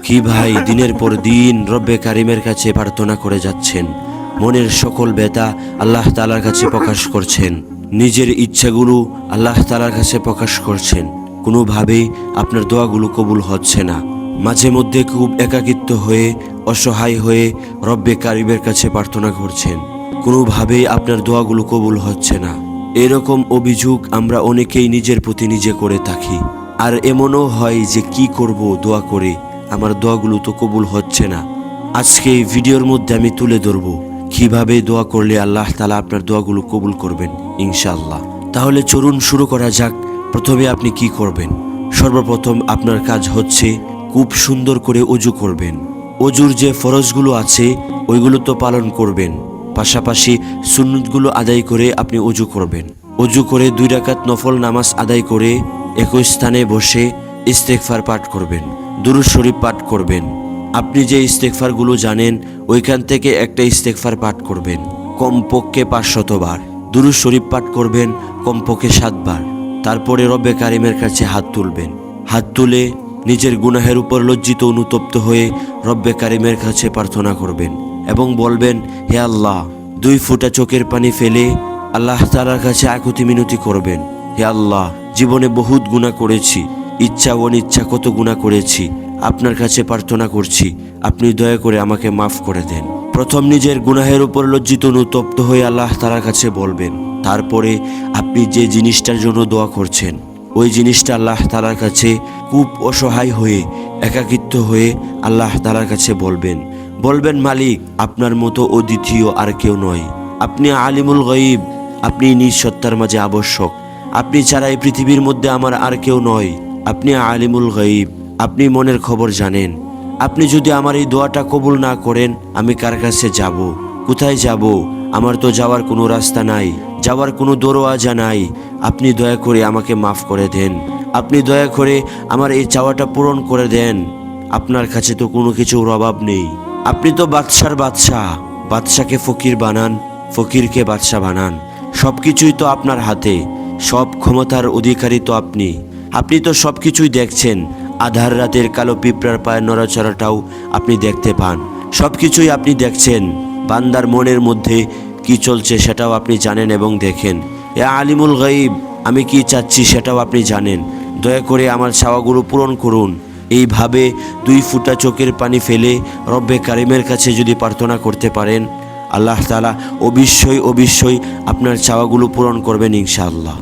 কি ভাই, দিনের পর দিন রব্বে কারিমের কাছে প্রার্থনা করে যাচ্ছেন, মনের সকল ব্যথা আল্লাহ তাআলার কাছে প্রকাশ করছেন, নিজের ইচ্ছাগুলো আল্লাহ তাআলার কাছে প্রকাশ করছেন, কোনোভাবেই আপনার দোয়াগুলো কবুল হচ্ছে না। মাঝে মধ্যে খুব একাকিত্ব হয়ে অসহায় হয়ে রব্বে কারিমের কাছে প্রার্থনা করছেন, কোনোভাবেই আপনার দোয়াগুলো কবুল হচ্ছে না। এরকম অভিযোগ আমরা অনেকেই নিজের প্রতি নিজে করে থাকি। আর এমনও হয় যে কি করব, দোয়া করে আমার দোয়াগুলো তো কবুল হচ্ছে না। আজকে এই ভিডিওর মধ্যে আমি তুলে ধরব কিভাবে দোয়া করলে আল্লাহ তাআলা আপনার দোয়াগুলো কবুল করবেন ইনশাআল্লাহ। তাহলে চলুন শুরু করা যাক। প্রথমে আপনি কি করবেন? সর্বপ্রথম আপনার কাজ হচ্ছে খুব সুন্দর করে ওযু করবেন। ওযুর যে ফরজগুলো আছে ওইগুলো তো পালন করবেন, পাশাপাশি সুন্নতগুলো আদায় করে আপনি ওযু করবেন। ওযু করে 2 রাকাত নফল নামাজ আদায় করে একই স্থানে বসে ইস্তেগফার পাঠ করবেন, দুরূদ শরীফ পাঠ করবেন। আপনি যে ইস্তেগফারগুলো জানেন ওইখান থেকে একটা ইস্তেগফার পাঠ করবেন কমপক্ষে 500 বার, দুরূদ শরীফ পাঠ করবেন কমপক্ষে 7 বার। তারপরে রব্বে কারিমের কাছে হাত তুলবেন। হাত তুলে নিজের গুনাহের উপর লজ্জিত অনুতপ্ত হয়ে রব্বে কারিমের কাছে প্রার্থনা করবেন এবং বলবেন, হে আল্লাহ, 2 ফোঁটা চোখের পানি ফেলে আল্লাহ তাআলার কাছে আকুতি মিনতি করবেন, হে আল্লাহ, জীবনে বহুত গুনাহ করেছি, ইচ্ছা অনিচ্ছা কত গুনাহ করেছি, আপনার কাছে প্রার্থনা করছি, আপনি দয়া করে আমাকে মাফ করে দেন। প্রথম নিজের গুনাহের উপর লজ্জিত অনুতপ্ত হয়ে আল্লাহ তাআলার কাছে বলবেন। তারপরে আপনি যে জিনিসটার জন্য দোয়া করছেন ওই জিনিসটা আল্লাহ তাআলার কাছে খুব অসহায় হয়ে একাকিত্ব হয়ে আল্লাহ তাআলার কাছে বলবেন। মালিক, আপনার মতো অদ্বিতীয় আর কেউ নয়, আপনি আলিমুল গায়ব, আপনি নিজ সত্তার মাঝে আবশ্যক, আপনি ছাড়া এই পৃথিবীর মধ্যে আমার আর কেউ নয়, আপনি আলিমুল গায়ব, আপনি মনের খবর জানেন। আপনি যদি আমার এই দোয়াটা কবুল না করেন আমি কার কাছে যাব, কোথায় যাব? আমার তো যাওয়ার কোনো রাস্তা নাই, যাওয়ার কোনো দরওয়াজা নাই। আপনি দয়া করে আমাকে মাফ করে দেন, আপনি দয়া করে আমার এই চাওয়াটা পূরণ করে দেন। আপনার কাছে তো কোনো কিছুর অভাব নেই, আপনি তো বাদশার বাদশাহ, বাদশাকে ফকির বানান, ফকিরকে বাদশা বানান, সব কিছুই তো আপনার হাতে, সব ক্ষমতার অধিকারী তো আপনি। আপনি তো সব কিছুই দেখছেন, আধার রাতের কালো পিঁপড়ার পায়ের নড়াচড়াটাও আপনি দেখতে পান, সব কিছুই আপনি দেখছেন। বান্দার মনের মধ্যে কি চলছে সেটাও আপনি জানেন এবং দেখেন। এ আলিমুল গায়ব, আমি কি চাচ্ছি সেটাও আপনি জানেন, দয়া করে আমার চাওয়াগুলো পূরণ করুন। এইভাবে 2 ফোঁটা চোখের পানি ফেলে রব্বে কারিমের কাছে যদি প্রার্থনা করতে পারেন আল্লাহ তাআলা অবশ্যই আপনার চাওয়াগুলো পূরণ করবেন ইনশাআল্লাহ।